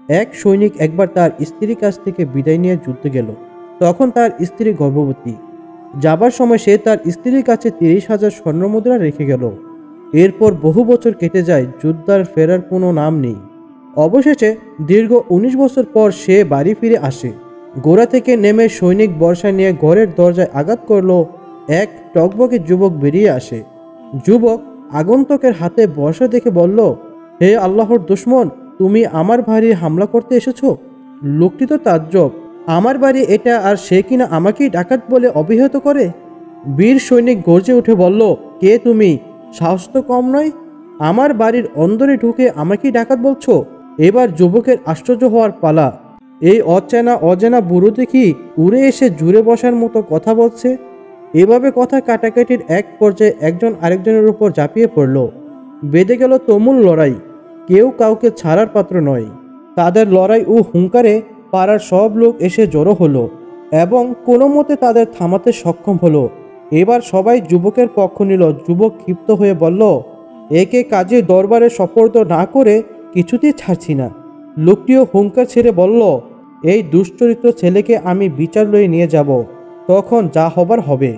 এক সৈনিক একবার তার স্ত্রীর কাছ থেকে বিদায় নিয়ে যুদ্ধে গেল। তখন তার স্ত্রী গর্ভবতী। যাবার সময় সে তার স্ত্রীর কাছে 30,000 স্বর্ণমুদ্রা রেখে গেল। এরপর বহু বছর কেটে যায়, যুদ্ধার ফেরার কোনো নাম নেই। অবশেষে দীর্ঘ 19 বছর পর সে বাড়ি ফিরে আসে। ঘোড়া থেকে নেমে সৈনিক বর্শা নিয়ে ঘরের দরজায় আঘাত করল। এক টকবকে যুবক বেরিয়ে আসে। যুবক আগন্তুকের হাতে বর্শা দেখে বলল, হে আল্লাহর দুশমন, তুমি আমার বাড়ি হামলা করতে এসেছো? লোকটি তো তাজ্জব, আমার বাড়ি এটা, আর সে কিনা আমাকেই ডাকাত বলে অভিহিত করে। বীর সৈনিক গর্জে উঠে বলল, কে তুমি? সাহস তো কম নয়, আমার বাড়ির অন্দরে ঢুকে আমাকেই ডাকাত বলছো? এবার যুবকের আশ্চর্য হওয়ার পালা। এই অজানা বুড়ো দেখি উড়ে এসে জুড়ে বসার মতো কথা বলছে। এভাবে কথা কাটাকাটির এক পর্যায়ে একজন আরেকজনের উপর ঝাঁপিয়ে পড়ল। বেঁধে গেল তুমুল লড়াই। কেউ কাউকে ছাড়ার পাত্র নয়। তাদের লড়াই ও হুঙ্কারে পাড়ার সব লোক এসে জড়ো হলো এবং কোনো মতে তাদের থামাতে সক্ষম হলো। এবার সবাই যুবকের পক্ষ নিল। যুবক ক্ষিপ্ত হয়ে বলল, একে কাজে দরবারে সোপর্দ না করে কিছুতেই ছাড়ছি না। লোকটিও হুঙ্কার ছেড়ে বলল, এই দুশ্চরিত্র ছেলেকে আমি বিচার লয়ে নিয়ে যাব, তখন যা হবার হবে।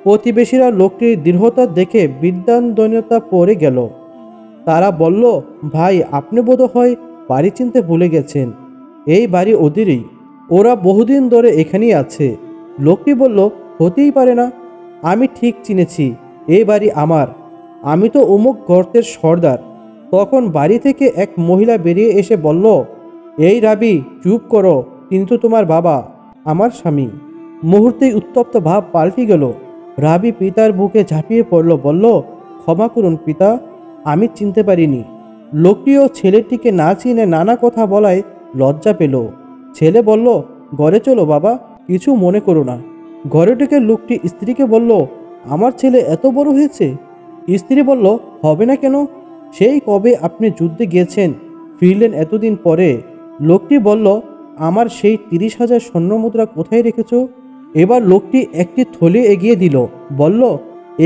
প্রতিবেশীরা লোকটির দৃঢ়তা দেখে বিদ্যান্দন্যতা পড়ে গেল। তারা বলল, ভাই, আপনি বোধহয় বাড়ি চিনতে ভুলে গেছেন। এই বাড়ি ওদেরই, ওরা বহুদিন ধরে এখানেই আছে। লোকটি বলল, হতেই পারে না, আমি ঠিক চিনেছি, এই বাড়ি আমার, আমি তো অমুক গর্তের সর্দার। তখন বাড়ি থেকে এক মহিলা বেরিয়ে এসে বলল, এই রাবি, চুপ করো, কিন্তু তোমার বাবা আমার স্বামী। মুহূর্তেই উত্তপ্ত ভাব পাল্টে গেল। রাবি পিতার বুকে ঝাঁপিয়ে পড়ল, বলল, ক্ষমা করুন পিতা, আমি চিনতে পারিনি। লোকটিও ছেলেটিকে না চিনে নানা কথা বলায় লজ্জা পেল। ছেলে বলল, ঘরে চলো বাবা, কিছু মনে করো না। ঘরে ঢুকে লোকটি স্ত্রীকে বলল, আমার ছেলে এত বড় হয়েছে? স্ত্রী বলল, হবে না কেন, সেই কবে আপনি যুদ্ধে গিয়েছেন, ফিরলেন এতদিন পরে। লোকটি বলল, আমার সেই 30,000 স্বর্ণমুদ্রা কোথায় রেখেছ? এবার লোকটি একটি থলি এগিয়ে দিল, বলল,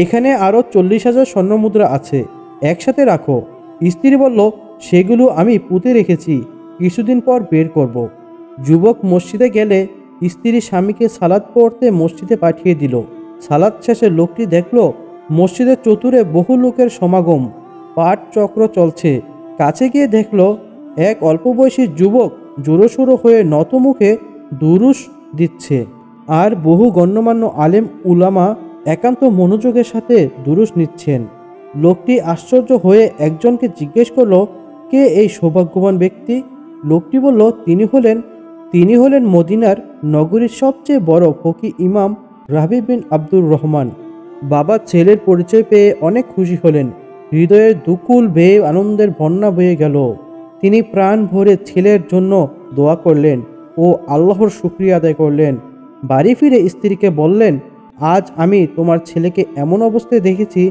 এখানে আরও 40,000 স্বর্ণমুদ্রা আছে, একসাথে রাখো। স্ত্রী বলল, সেগুলো আমি পুঁতে রেখেছি, কিছুদিন পর বের করব। যুবক মসজিদে গেলে স্ত্রী স্বামীকে সালাত পড়তে মসজিদে পাঠিয়ে দিল। সালাত শেষে লোকটি দেখল মসজিদের চতুরে বহু লোকের সমাগম, পাঠ চক্র চলছে। কাছে গিয়ে দেখল এক অল্প বয়সী যুবক জোরসোরো হয়ে নতমুখে দুরুস দিচ্ছে, আর বহু গণ্যমান্য আলেম উলামা একান্ত মনোযোগের সাথে দুরুস নিচ্ছেন। লোকটি আশ্চর্য হয়ে একজনকে জিজ্ঞেস করল, কে এই সৌভাগ্যবান ব্যক্তি? লোকটি বলল, তিনি হলেন মদিনার নগরীর সবচেয়ে বড় ফকি ইমাম রাবি বিন আব্দুর রহমান। বাবা ছেলের পরিচয় পেয়ে অনেক খুশি হলেন। হৃদয়ের দুকুল বেয়ে আনন্দের বন্যা বয়ে গেল। তিনি প্রাণ ভরে ছেলের জন্য দোয়া করলেন ও আল্লাহর শুকরিয়া আদায় করলেন। বাড়ি ফিরে স্ত্রীকে বললেন, আজ আমি তোমার ছেলেকে এমন অবস্থায় দেখেছি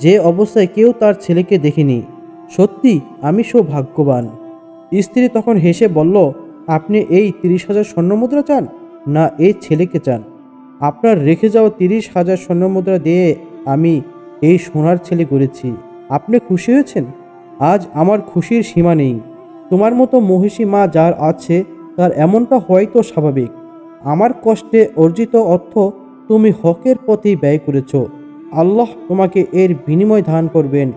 যে অবস্থায় কেউ তার ছেলেকে দেখেনি। সত্যি আমি সৌভাগ্যবান। স্ত্রী তখন হেসে বলল, আপনি এই 30,000 স্বর্ণমুদ্রা চান, না এই ছেলেকে চান? আপনার রেখে যাওয়া 30,000 স্বর্ণমুদ্রা দিয়ে আমি এই সোনার ছেলে গড়েছি। আপনি খুশি হয়েছেন? আজ আমার খুশির সীমা নেই। তোমার মতো মহিষী মা যার আছে তার এমনটা হয়তো স্বাভাবিক। আমার কষ্টে অর্জিত অর্থ তুমি হকের পথেই ব্যয় করেছ। আল্লাহ তোমাকে এর বিনিময় দান করবেন।